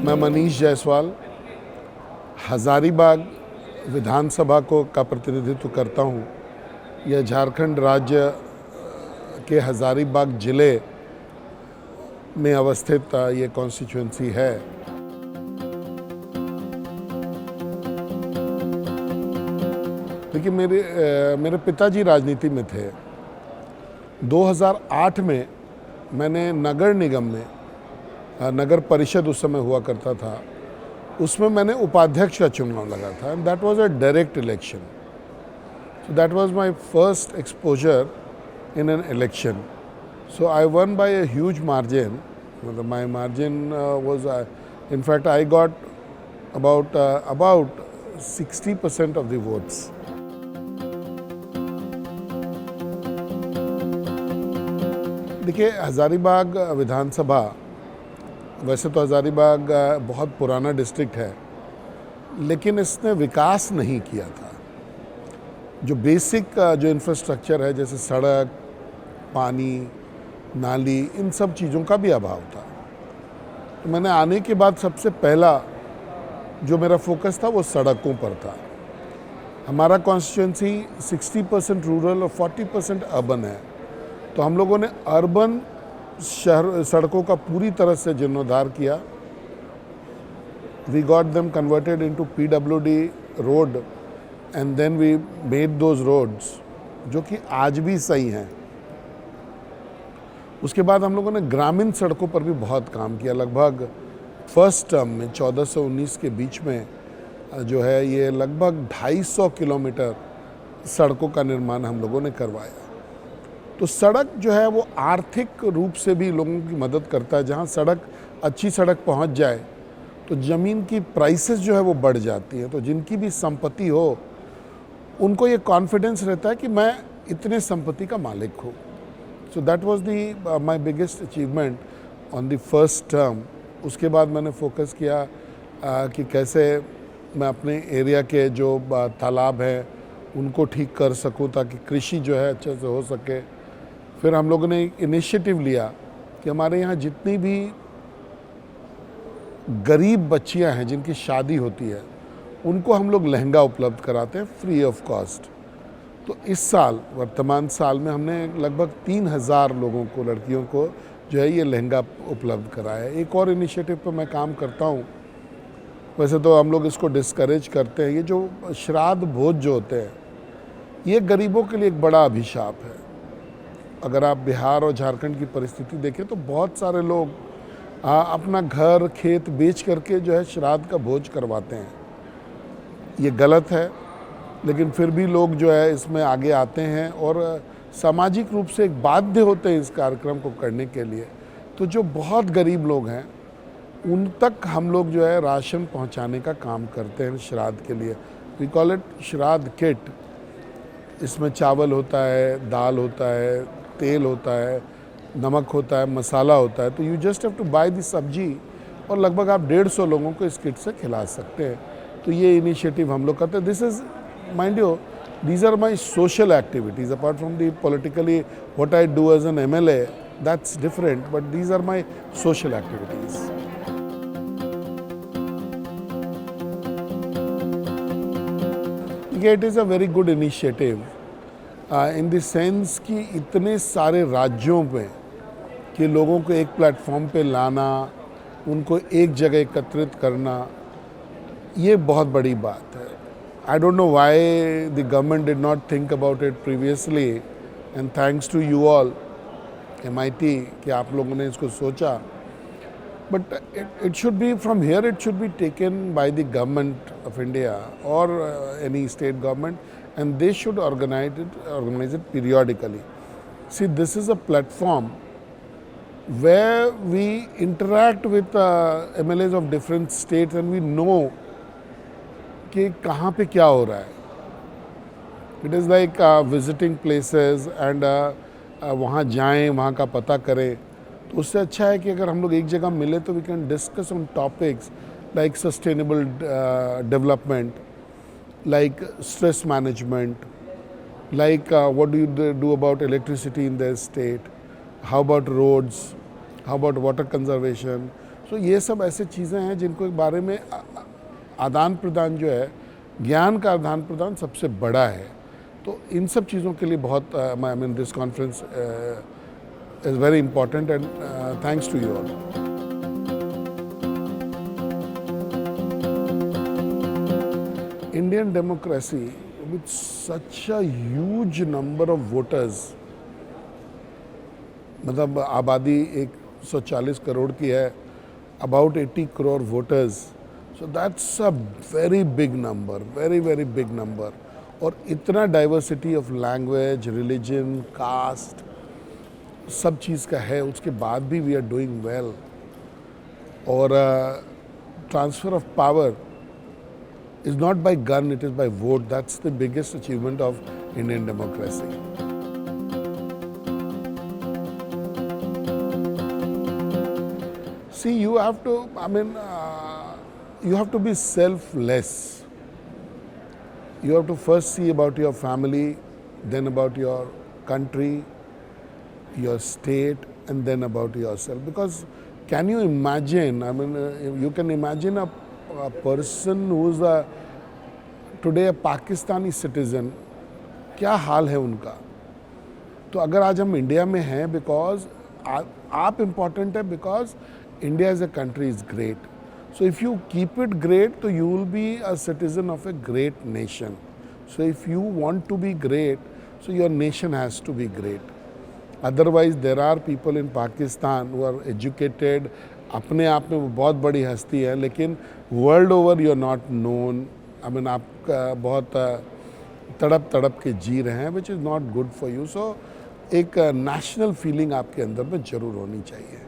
मैं मनीष जायसवाल हज़ारीबाग विधानसभा का प्रतिनिधित्व करता हूँ। यह झारखंड राज्य के हज़ारीबाग ज़िले में अवस्थित ये कॉन्स्टिट्यूंसी है। देखिए, मेरे पिताजी राजनीति में थे। 2008 में मैंने नगर निगम में, नगर परिषद उस समय हुआ करता था, उसमें मैंने उपाध्यक्ष का चुनाव लगा था and that was a direct election. So that was my first exposure in an election. So I won by a huge margin. मतलब my margin was, in fact I got about 60% of the votes. देखिए, हज़ारीबाग विधानसभा, वैसे तो हज़ारीबाग बहुत पुराना district है, लेकिन इसने विकास नहीं किया था। जो बेसिक जो इंफ्रास्ट्रक्चर है, जैसे सड़क, पानी, नाली, इन सब चीज़ों का भी अभाव था। तो मैंने आने के बाद सबसे पहला जो मेरा फोकस था वो सड़कों पर था। हमारा कॉन्स्टिट्यूंसी 60% रूरल और 40% अर्बन है। तो हम लोगों ने अर्बन सड़कों का पूरी तरह से जीर्णोद्धार किया। We got them converted into PWD road and then we made those roads, जो कि आज भी सही हैं। उसके बाद हम लोगों ने ग्रामीण सड़कों पर भी बहुत काम किया। लगभग फर्स्ट टर्म में 14 से 19 के बीच में जो है ये लगभग 250 किलोमीटर सड़कों का निर्माण हम लोगों ने करवाया। तो सड़क जो है वो आर्थिक रूप से भी लोगों की मदद करता है। जहाँ अच्छी सड़क पहुँच जाए तो ज़मीन की प्राइसेस जो है वो बढ़ जाती हैं। तो जिनकी भी संपत्ति हो, उनको ये कॉन्फिडेंस रहता है कि मैं इतने संपत्ति का मालिक हूँ। सो that was the my biggest achievement on the first term. उसके बाद मैंने फोकस किया कि कैसे मैं अपने एरिया के जो तालाब हैं उनको ठीक कर सकूं, ताकि कृषि जो है अच्छे से हो सके। फिर हम लोगों ने एक इनिशिएटिव लिया कि हमारे यहाँ जितनी भी गरीब बच्चियाँ हैं जिनकी शादी होती है, उनको हम लोग लहंगा उपलब्ध कराते हैं फ्री ऑफ कॉस्ट। तो इस साल, वर्तमान साल में, हमने लगभग 3000 लोगों को, लड़कियों को जो है ये लहंगा उपलब्ध कराया है। एक और इनिशिएटिव पर मैं काम करता हूँ। वैसे तो हम लोग इसको डिस्करेज करते हैं। ये जो श्राद्ध भोज जो होते हैं, ये गरीबों के लिए एक बड़ा अभिशाप है। अगर आप बिहार और झारखंड की परिस्थिति देखें तो बहुत सारे लोग अपना घर खेत बेच करके जो है श्राद्ध का भोज करवाते हैं। ये गलत है, लेकिन फिर भी लोग जो है इसमें आगे आते हैं और सामाजिक रूप से एक बाध्य होते हैं इस कार्यक्रम को करने के लिए। तो जो बहुत गरीब लोग हैं उन तक हम लोग जो है राशन पहुंचाने का काम करते हैं श्राद्ध के लिए। वी कॉल इट श्राद्ध किट। इसमें चावल होता है, दाल होता है, तेल होता है, नमक होता है, मसाला होता है। तो you just have to buy the sabzi और लगभग आप 150 लोगों को इस किट से खिला सकते हैं। तो ये इनिशिएटिव हम लोग करते हैं। This is, mind you, these are my social activities apart from the politically what I do as an MLA, that's different, but these are my social activities. It is a very good initiative in the sense कि इतने सारे राज्यों में कि लोगों को एक platform पे लाना, उनको एक जगह एकत्रित करना, ये बहुत बड़ी बात है। I don't know why the government did not think about it previously, and thanks to you all, MIT, कि आप लोगों ने इसको सोचा। But it should be, from here it should be taken by the government of India or any state government, and they should organize it periodically. See, this is a platform where we interact with MLAs of different states and we know कि कहाँ पे क्या हो रहा है। It is like visiting places and वहाँ जाएं, वहाँ का पता करें। तो उससे अच्छा है कि अगर हम लोग एक जगह मिले तो we can discuss on topics like sustainable development, like stress management, like what do you do about electricity in the state, how about roads, how about water conservation, so ये सब ऐसे चीज़ें हैं जिनको के बारे में आदान प्रदान जो है, ज्ञान का आदान प्रदान सबसे बड़ा है। तो इन सब चीज़ों के लिए बहुत I mean this conference is very important and thanks to you all. Indian democracy with such a huge number of voters, मतलब आबादी 140 करोड़ की है, about 80 crore voters, so that's a very big number, very very big number। और इतना diversity of language, religion, caste सब चीज़ का है, उसके बाद भी we are doing well। और transfer of power is not by gun, it is by vote। That's the biggest achievement of Indian democracy। See, you have to, I mean, you have to be selfless। You have to first see about your family, then about your country, your state, and then about yourself। Because can you imagine, I mean, you can imagine a person who's today a Pakistani citizen, क्या हाल है उनका। तो अगर आज हम India में हैं because आप इम्पॉर्टेंट है, because India as a country is great. So if you keep it great तो you will be a citizen of a great nation. So if you want to be great, so your nation has to be great. Otherwise there are people in Pakistan who are educated, अपने आप में वो बहुत बड़ी हस्ती है, लेकिन world over you are not known. I mean आप बहुत तड़प तड़प के जी रहे हैं, which is not good for you. सो एक नेशनल फीलिंग आपके अंदर में ज़रूर होनी चाहिए।